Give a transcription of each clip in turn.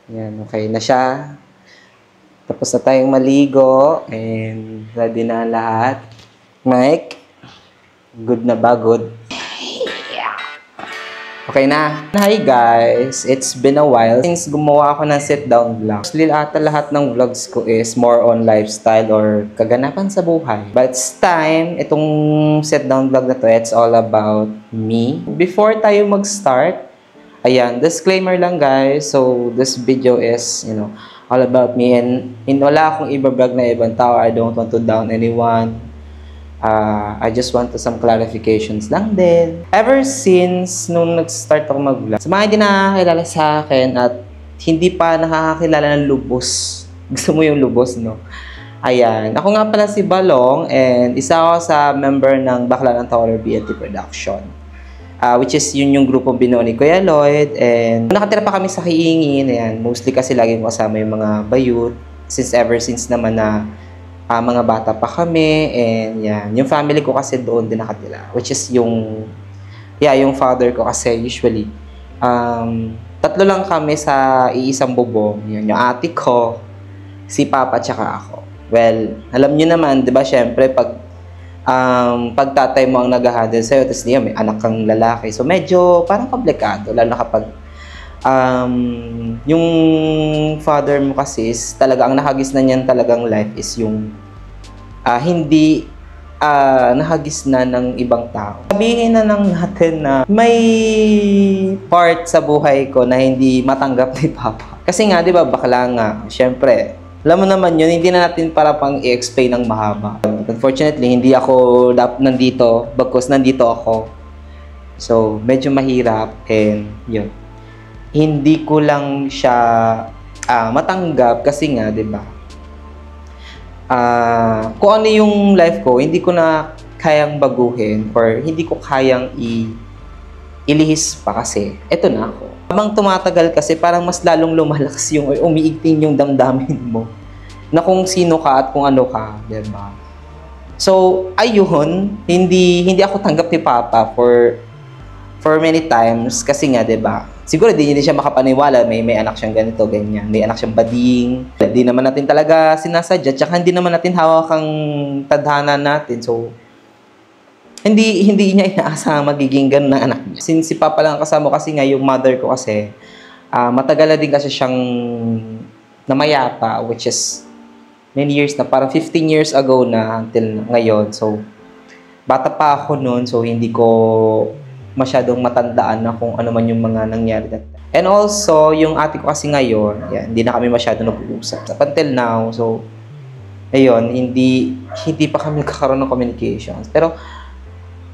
Yan, okay na siya. Tapos na tayong maligo and ready na lahat. Mike, good na ba? Good? Okay na. Hi guys! It's been a while since gumawa ako ng sit-down vlog. Mostly lahat ng vlogs ko is more on lifestyle or kaganapan sa buhay. But it's time, itong sit-down vlog na to, it's all about me. Before tayo mag-start, ayan, disclaimer lang guys. So, this video is, all about me. And wala akong iba-vlog na ibang tao. I don't want to down anyone. I just want some clarifications lang din. Ever since nung nag-start ako mag-vlog, sa mga hindi nakakilala sa akin at hindi pa nakakakilala ng lubos. Gusto mo yung lubos, no? Ayan. Ako nga pala si Balong and isa ako sa member ng Bakla ng Tower BNT Production. Which is yun yung grupo binuo ni Kuya Lloyd. And nakatira pa kami sa Kiingin. Ayan. Mostly kasi lagi mo kasama yung mga bayut. Ever since naman na mga bata pa kami, and yan. Yung family ko kasi doon din nakatira. Which is yung father ko kasi usually, tatlo lang kami sa iisang bubong. Yun, yung ate ko, si Papa, tsaka ako. Well, alam nyo naman, di ba, syempre, pag tatay mo ang nag-handle sa'yo, tapos niya, may anak kang lalaki. So, medyo parang komplikado, lalo na kapag yung father mo kasi is talaga ang nahagis na niyan talagang life is yung hindi nahagis na ng ibang tao. Sabihin na lang natin na may part sa buhay ko na hindi matanggap ni Papa. Kasi nga, di ba, bakla nga, syempre, alam mo naman yun, hindi na natin para pang i-explain ng mahaba. Unfortunately, hindi ako nandito, bagkus nandito ako. So, medyo mahirap and yun. Hindi ko lang siya matanggap kasi nga, 'di ba? Kung ano yung life ko, hindi ko na kayang baguhin or hindi ko kayang ilihis pa kasi eto na ako. Habang tumatagal kasi parang mas lalong lumalakas yung umiigting yung damdamin mo na kung sino ka at kung ano ka, 'di ba? So, ayun, hindi ako tanggap ni Papa for many times kasi nga, 'di ba? Siguro hindi siya makapaniwala, may anak siyang ganito, ganyan. May anak siyang bading. Hindi naman natin talaga sinasadya, tsaka hindi naman natin hawak ang tadhana natin. So, hindi niya inaasahang magiging ganun ng anak niya. Since si Papa lang kasama kasi nga, yung mother ko kasi, matagal na din kasi siyang namayapa, which is many years na, parang 15 years ago na until ngayon. So, bata pa ako noon, so hindi ko masyadong matandaan na kung ano man yung mga nangyari that time. And also, yung ate ko kasi ngayon, yan, hindi na kami masyadong nag-uusap. Up until now, so, ayun, hindi pa kami nagkakaroon ng communications. Pero,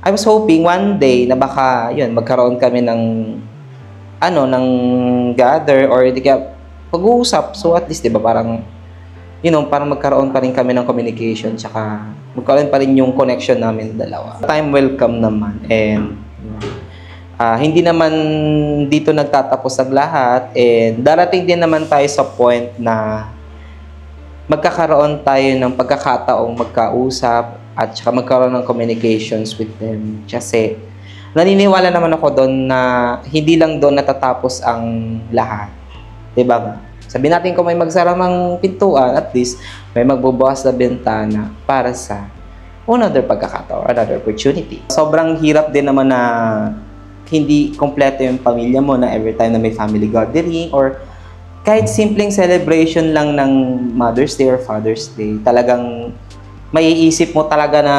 I was hoping one day na baka, yun, magkaroon kami ng gather or di kaya pag-uusap. So, at least, di ba, parang, parang magkaroon pa rin kami ng communication, tsaka magkaroon pa rin yung connection namin dalawa. Time will come naman, and hindi naman dito nagtatapos ang lahat, and darating din naman tayo sa point na magkakaroon tayo ng pagkakataong magkausap at saka magkaroon ng communications with them. Kasi naniniwala naman ako doon na hindi lang doon natatapos ang lahat. Diba nga? Sabi natin kung may magsara ng pintuan, at least may magbubukas na bintana para sa another pagkakataon, another opportunity. Sobrang hirap din naman na hindi kompleto yung pamilya mo na every time na may family gathering or kahit simpleng celebration lang ng Mother's Day or Father's Day, talagang maiisip mo talaga na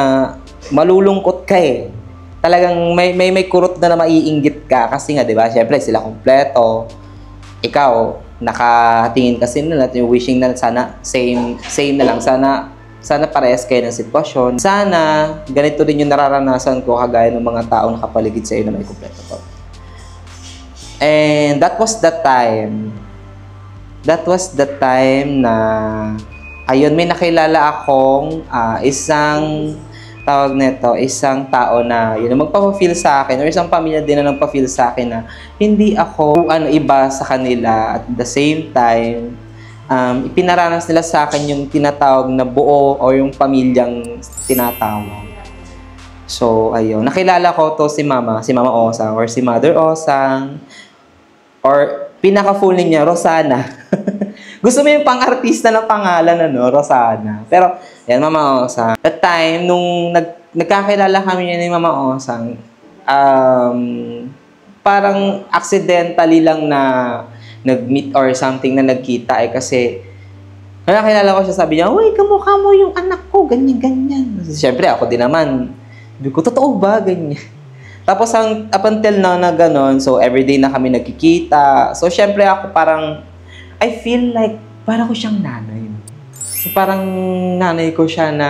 malulungkot ka eh. Talagang may kurot na maiinggit ka kasi nga, di ba? Siyempre, sila kompleto. Ikaw, nakatingin kasi nila, yung wishing na sana same na lang. Sana parehas kayo ng sitwasyon. Sana ganito din yung nararanasan ko kagaya ng mga taong nakapaligid sa iyo na may kumpleto to. And that was the time. That was the time na ayun, may nakilala akong isang tao na yun, magpapa-feel sa akin or isang pamilya din na nagpa-feel sa akin na hindi ako iba sa kanila, at the same time ipinaranas nila sa akin yung tinatawag na buo o yung pamilyang tinatawag. So, ayun. Nakilala ko to si Mama Osang or si Mother Osang or pinaka-full niya, Rosana. Gusto mo yung pang-artista na pangalan, ano, Rosana. Pero, yan, Mama Osang. That time, nung nagkakilala kami ni Mama Osang, parang accidentally lang na nag-meet or something na nagkita kasi nakilala ko siya, sabi niya, uy, kamukha mo yung anak ko, ganyan-ganyan. Siyempre, ako din naman. Sabi ko, totoo ba? Ganyan. Tapos, up until now na gano'n, so everyday na kami nagkikita. So, siyempre ako parang, I feel like, parang ko siyang nanay. So, parang nanay ko siya na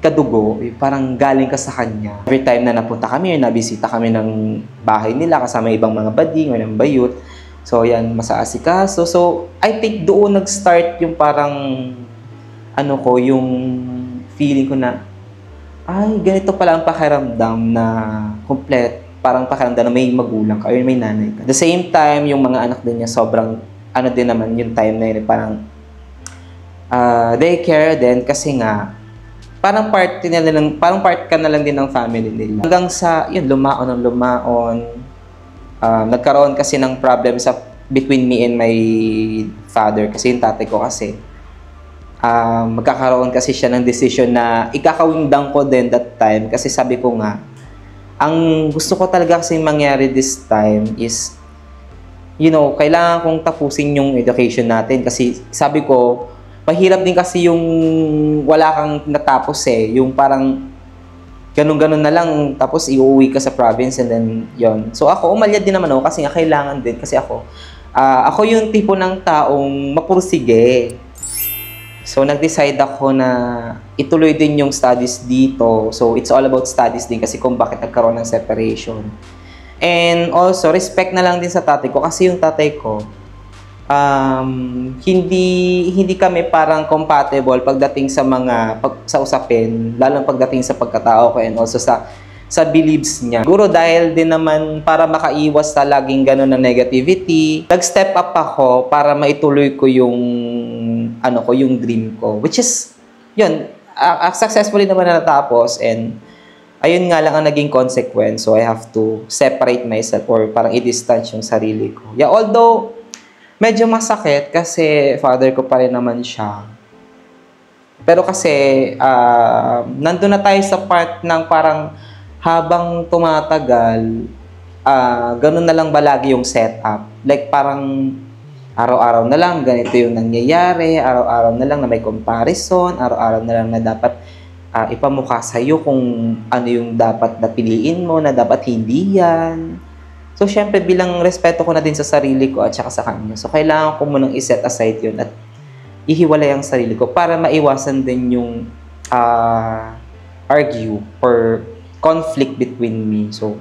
kadugo, parang galing ka sa kanya. Every time na napunta kami, nabisita kami ng bahay nila kasama ibang mga bading o ng bayot. So, yan, masaasikaso. So, I think doon nag-start yung parang, yung feeling ko na, ay, ganito pala ang pakiramdam na parang pakiramdam na may magulang ka, or may nanay ka. At the same time, yung mga anak din niya, sobrang, din naman yung time na yun, parang, they care din kasi nga, parang part ka na lang din ng family nila. Hanggang sa, yun, lumaon. Nagkaroon kasi ng problem between me and my father kasi yung tatay ko kasi magkakaroon kasi siya ng decision na ikakawindang ko din that time kasi sabi ko nga ang gusto ko talaga kasi mangyari this time is kailangan kong tapusin yung education natin kasi sabi ko mahirap din kasi yung wala kang natapos yung parang ganun-ganun na lang, tapos iuwi ka sa province and then, yon. So ako, umalyad din naman ako kasi nga kailangan din. Kasi ako yung tipo ng taong mapursige. So nag-decide ako na ituloy din yung studies dito. So it's all about studies din kasi kung bakit nagkaroon ng separation. And also, respect na lang din sa tatay ko kasi yung tatay ko, hindi kami parang compatible pagdating sa sa usapin, lalo pagdating sa pagkatao ko and also sa beliefs niya. Siguro dahil din naman para makaiwas sa laging gano'n na negativity, nag-step up ako para maituloy ko yung yung dream ko, which is yun, successfully naman na natapos and ayun nga lang ang naging consequence. So I have to separate myself or parang i-distance yung sarili ko. Yeah, although medyo masakit kasi father ko pa rin naman siya. Pero kasi, nandun na tayo sa part ng parang habang tumatagal, ganun na lang ba lagi yung setup? Like parang araw-araw na lang ganito yung nangyayari, araw-araw na lang na may comparison, araw-araw na lang na dapat ipamukha sa'yo kung ano yung dapat na piliin mo, na dapat hindi yan. So, syempre, bilang respeto ko na din sa sarili ko at saka sa kanya. So, kailangan ko munang i-set aside yun at ihiwalay ang sarili ko para maiwasan din yung argue or conflict between me. So,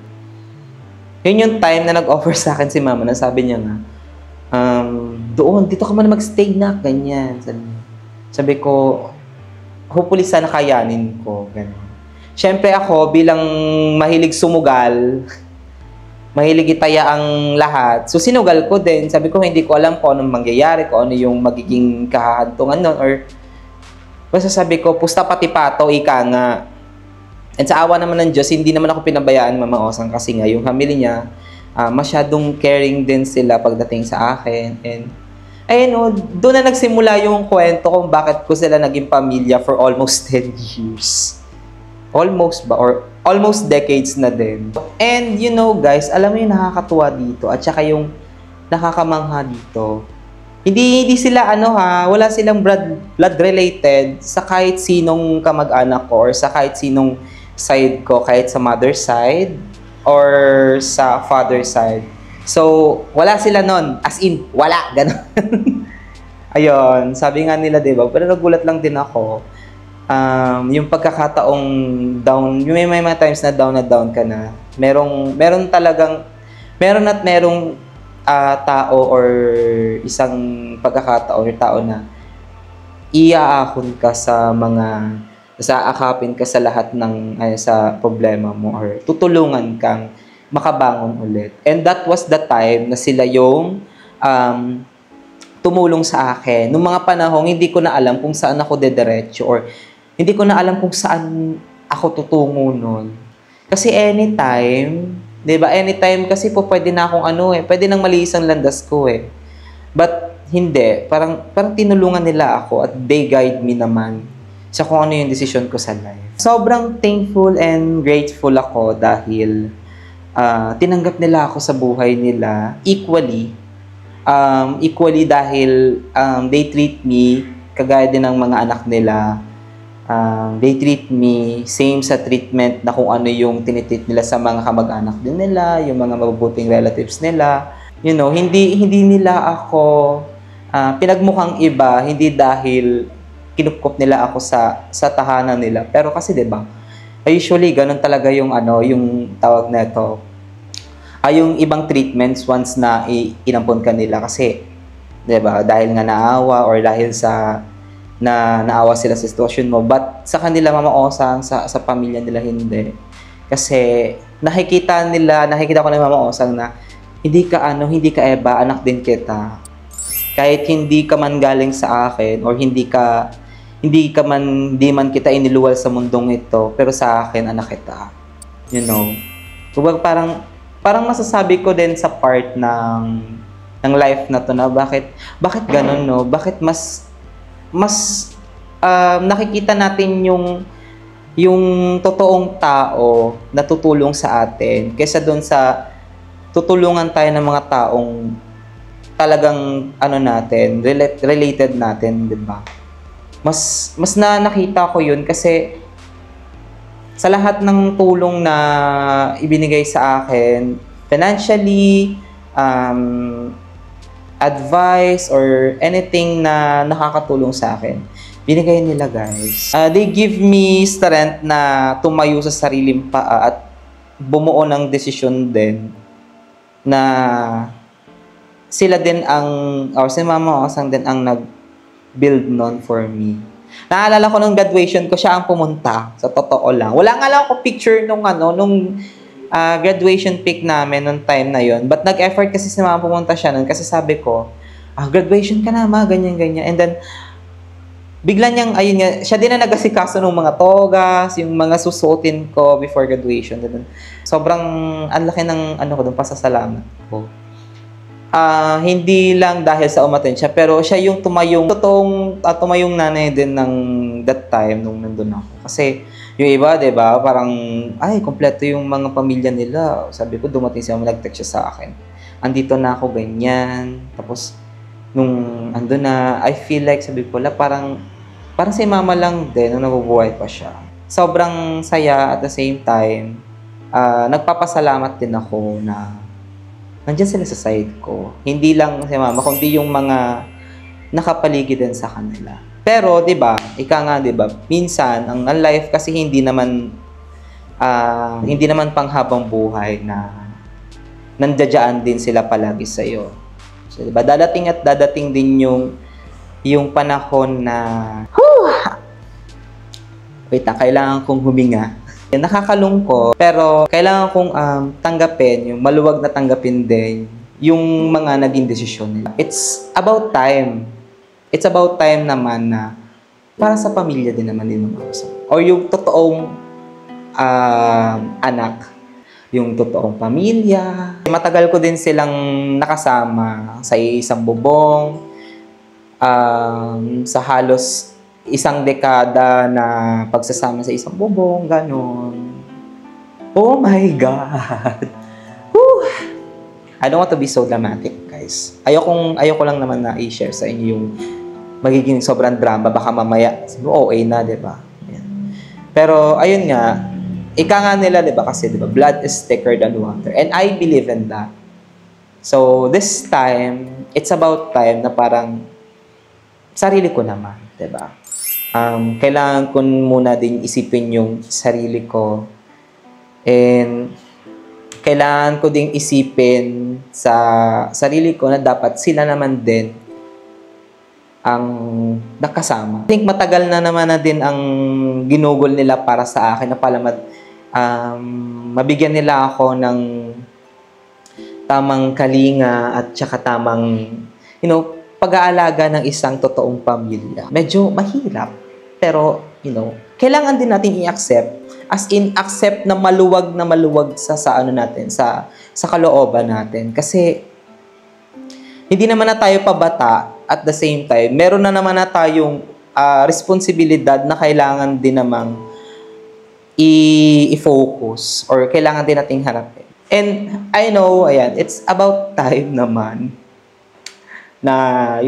yun yung time na nag-offer sa akin si mama na sabi niya nga, dito ka muna mag-stay na, ganyan. Sabi ko, hopefully sana kayanin ko. Ganyan. Syempre ako, bilang mahilig sumugal, mahilig itaya ang lahat. So, sinugal ko din. Sabi ko, hindi ko alam kung anong mangyayari, kung ano yung magiging kahahantungan nun. Or, basta sabi ko, pusta pati pato, ika nga. And sa awa naman ng Diyos, hindi naman ako pinabayaan, Mama Osang, kasi nga, yung family niya, masyadong caring din sila pagdating sa akin. And, ayun, doon na nagsimula yung kwento kung bakit ko sila naging pamilya for almost 10 years. Almost ba? Or almost decades na din. And guys, alam mo yung nakakatuwa dito at saka yung nakakamangha dito. Hindi sila wala silang blood related sa kahit sinong kamag-anak ko or sa kahit sinong side ko, kahit sa mother side or sa father side. So, wala sila nun. As in, wala. Ganun. Ayun, sabi nga nila, diba? Pero nagulat lang din ako. Yung pagkakataong down, yung may mga times na down ka na, merong tao or isang pagkakataon or tao na iaahon ka akapin ka sa lahat ng sa problema mo or tutulungan kang makabangon ulit. And that was the time na sila yung tumulong sa akin. Nung mga panahong hindi ko na alam kung saan ako dediretso or hindi ko na alam kung saan ako tutungo nun. Kasi anytime, 'di ba? Anytime kasi po pwede na akong pwede nang maliis ang landas ko . But hindi, parang tinulungan nila ako at they guide me naman sa kung ano yung decision ko sa life. Sobrang thankful and grateful ako dahil tinanggap nila ako sa buhay nila equally. Equally dahil they treat me kagaya din ng mga anak nila. They treat me same sa treatment na kung ano yung tinitreat nila sa mga kamag-anak din nila, yung mga mabubuting relatives nila. You know, hindi nila ako pinagmukhang iba, hindi dahil kinupkop nila ako sa tahanan nila. Pero kasi 'di ba? Usually ganun talaga yung yung tawag na ito. Yung ibang treatments once na inampon ka nila kasi 'di ba? Dahil nga naawa or dahil sa naawa sila sa sitwasyon mo, but sa kanila mamaosang sa pamilya nila hindi. Kasi nakikita ko na mamaosang na hindi ka Eva, anak din kita. Kahit hindi ka man galing sa akin or hindi man kita iniluwal sa mundong ito, pero sa akin anak kita. You know. Kumbaga parang masasabi ko din sa part ng life na to na bakit ganun, no? Bakit mas nakikita natin yung totoong tao na tutulong sa atin kaysa doon sa tutulungan tayo ng mga taong talagang related natin, 'di ba? Mas nakita ko 'yun kasi sa lahat ng tulong na ibinigay sa akin, financially, advice or anything na nakakatulong sa akin, binigay nila, guys. They give me strength na tumayo sa sariling paa at bumuo ng desisyon din na sila din si Mama Osang din ang nag-build nun for me. Naalala ko nung graduation ko, siya ang pumunta, sa totoo lang. Wala nga lang ako picture nung graduation pic namin nung time na yon. But nag-effort kasi si Mama pumunta siya nun kasi sabi ko, graduation ka na, Ma, ganyan. And then, bigla niyang, ayun nga, siya din na nag-asikaso ng mga togas, yung mga susuotin ko before graduation. Sobrang, ang laki ng, doon, pasasalamat ko. Hindi lang dahil sa umaten siya, pero siya yung tumayong nanay din ng that time nung nandun ako. Kasi, yung iba, diba, parang, kompleto yung mga pamilya nila. Sabi ko, dumating siya, nag-text siya sa akin. Andito na ako, ganyan. Tapos, nung andun na, I feel like, sabi ko, parang si Mama lang din, nung nabubuhay pa siya. Sobrang saya at the same time, nagpapasalamat din ako na nandiyan sila sa side ko. Hindi lang si Mama, kundi yung mga nakapaligid din sa kanila. Pero, 'di ba? Ika nga, 'di ba? Minsan ang life kasi hindi naman panghabang buhay na nandiyan din sila palagi sa iyo. So, 'di ba? Dadating din yung panahon na wait lang, kailangan kong huminga. Nakakalungkot, pero kailangan kong tanggapin, yung maluwag na tanggapin din yung mga naging desisyon nila. It's about time. It's about time naman na para sa pamilya din naman din mga usap. Or yung totoong anak, yung totoong pamilya. Matagal ko din silang nakasama sa isang bubong, sa halos isang dekada na pagsasama sa isang bubong, ganon. Oh my God! Whew! I don't want to be so dramatic, guys. Ayoko lang naman na i-share sa inyo yung magiging sobrang drama. Baka mamaya, OA na, diba? Yan. Pero, ayun nga, ika nga nila, diba? Kasi, diba, blood is thicker than water. And I believe in that. So, this time, it's about time na parang sarili ko naman, diba? Kailangan ko muna din isipin yung sarili ko. And, kailangan ko ding isipin sa sarili ko na dapat sila naman din ang nakasama. I think matagal na naman na din ang ginugol nila para sa akin na pala mabigyan nila ako ng tamang kalinga at saka tamang, pag-aalaga ng isang totoong pamilya. Medyo mahirap, pero, kailangan din natin i-accept. As in, accept na maluwag sa kalooban natin. Kasi, hindi naman na tayo pabata at the same time, meron na naman na tayong responsibilidad na kailangan din namang i-focus or kailangan din nating harapin. And I know, ayan, it's about time naman na,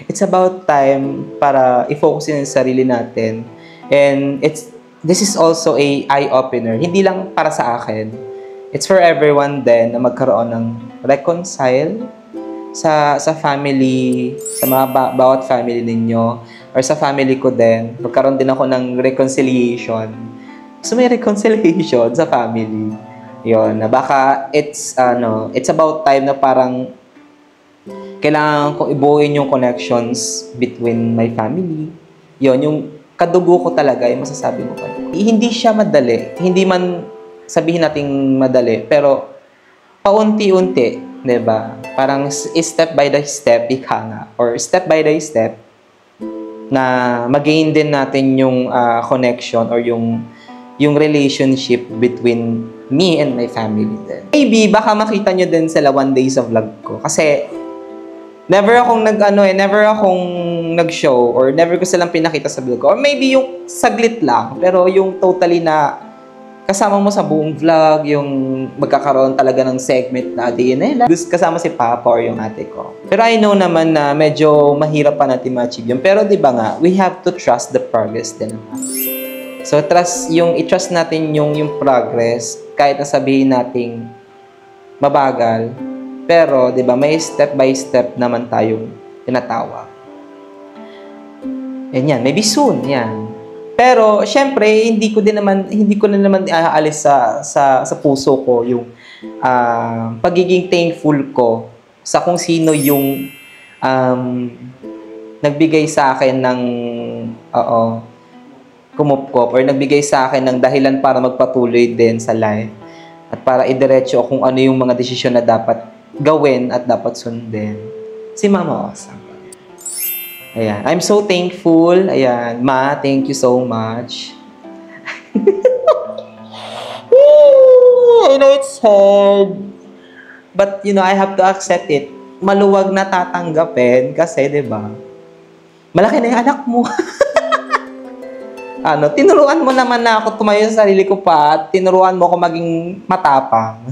it's about time para i-focus yung sarili natin. And this is also a eye-opener. Hindi lang para sa akin. It's for everyone din na magkaroon ng reconcile sa family, sa mga bawat family ninyo, or sa family ko din. Magkaroon din ako ng reconciliation. So may reconciliation sa family. Yun, na baka it's about time na parang kailangan ko ibuuin yung connections between my family. Yun, yung kadugo ko talaga, yung masasabi ko pa. Hindi siya madali. Hindi man sabihin nating madali, pero paunti-unti. Diba? Parang step by the step, ika nga. Or step by the step na mag-gain din natin yung connection or yung relationship between me and my family din. Maybe, baka makita nyo din sila one day sa vlog ko. Kasi, never akong nag-show or never ko silang pinakita sa vlog ko. Or maybe yung saglit lang, pero yung totally na kasama mo sa buong vlog, yung magkakaroon talaga ng segment na DNA, kasama si Papa or yung ate ko. Pero I know naman na medyo mahirap pa natin ma-achieve yun. Pero di ba nga, we have to trust the progress din naman. So i-trust natin yung progress, kahit na sabihin nating mabagal, pero di ba may step by step naman tayong tinatawag. And yan, maybe soon, yan. Pero, syempre, hindi ko na naman aalis sa puso ko yung pagiging thankful ko sa kung sino yung nagbigay sa akin ng kumupkop or nagbigay sa akin ng dahilan para magpatuloy din sa life at para idiretso kung ano yung mga desisyon na dapat gawin at dapat sundin. Si Mama Osang. Ayan. I'm so thankful. Ayan. Ma, thank you so much. I know it's hard. But, I have to accept it. Maluwag na tatanggapin kasi, di ba? Malaki na yung anak mo. Tinuruan mo naman na ako tumayo sa sarili ko pa at tinuruan mo ako maging matapang.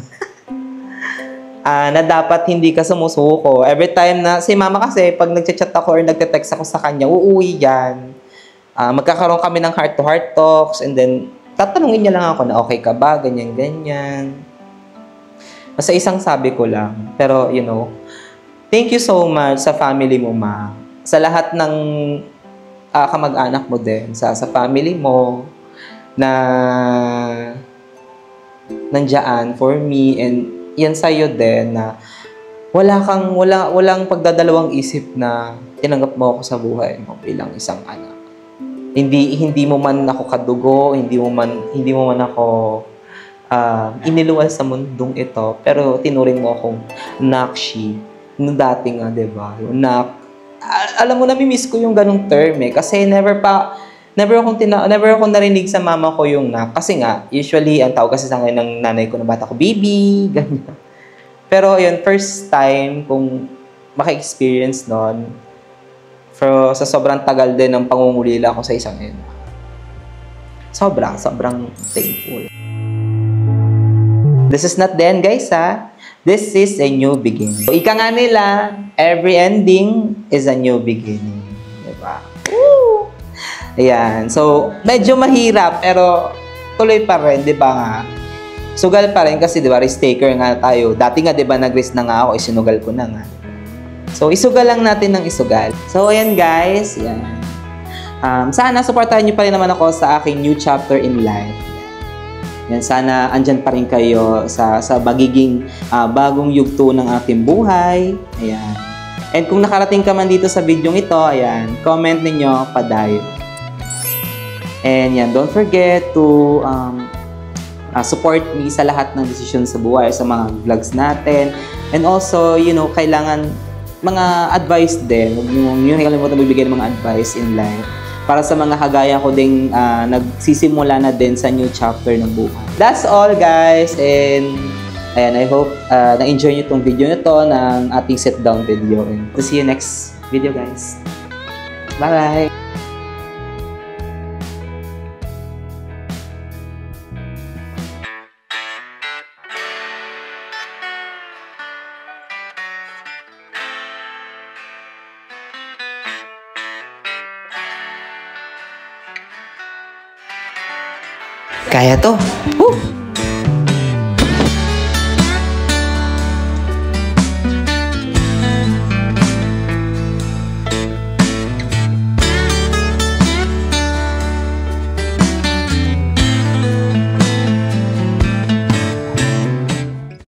Na dapat hindi ka sumusuko. Every time na, si Mama kasi, pag nagchat-chat ako or nagte-text ako sa kanya, uuwi yan. Magkakaroon kami ng heart-to-heart talks and then, tatanungin niya lang ako na okay ka ba, ganyan-ganyan. Basta isang sabi ko lang. Pero, thank you so much sa family mo, Ma. Sa lahat ng kamag-anak mo din, sa family mo, na nandiyan for me and yan sa'yo din na walang pagdadalawang isip na tinanggap mo ako sa buhay mo bilang isang anak. Hindi mo man ako kadugo, hindi mo man ako iniluwal sa mundong ito, pero tinuring mo akong nakshi. Noong dati nga, diba? Yung alam mo, nami-miss ko yung ganong term kasi never akong narinig sa mama ko yung nak. Kasi nga, usually, ang tawag kasi sa akin ng nanay ko na bata ko, baby, ganyan. Pero yun, first time kung maka-experience nun, sa sobrang tagal din ng pangungulila ko sa isang ina. Sobrang thankful. This is not the end, guys, ha? This is a new beginning. So, ika nga nila, every ending is a new beginning. Diba? Woo! Ayan. So, medyo mahirap, pero tuloy pa rin, di ba nga? Sugal pa rin kasi, di ba, risk taker nga tayo. Dati nga, di ba, nag-risk na nga ako, isinugal ko na nga. So, isugal lang natin ng isugal. So, ayan guys. Ayan. Sana, supportahan niyo pa rin naman ako sa aking new chapter in life. Yan, sana andyan pa rin kayo sa magiging bagong yugto ng ating buhay. Ayan. And kung nakarating ka man dito sa video ito, ayan, comment ninyo, padayo. And yan, don't forget to support me sa lahat ng desisyon sa buhay, sa mga vlogs natin. And also, kailangan mga advice din. Yung kalimutan magbibigay ng mga advice in life. Para sa mga kagaya ko ding nagsisimula na din sa new chapter ng buhay. That's all, guys. And Ayan, I hope na-enjoy nyo itong video na to ng ating sit-down video. And we'll see you next video, guys. Bye-bye! Kaya to! Woo!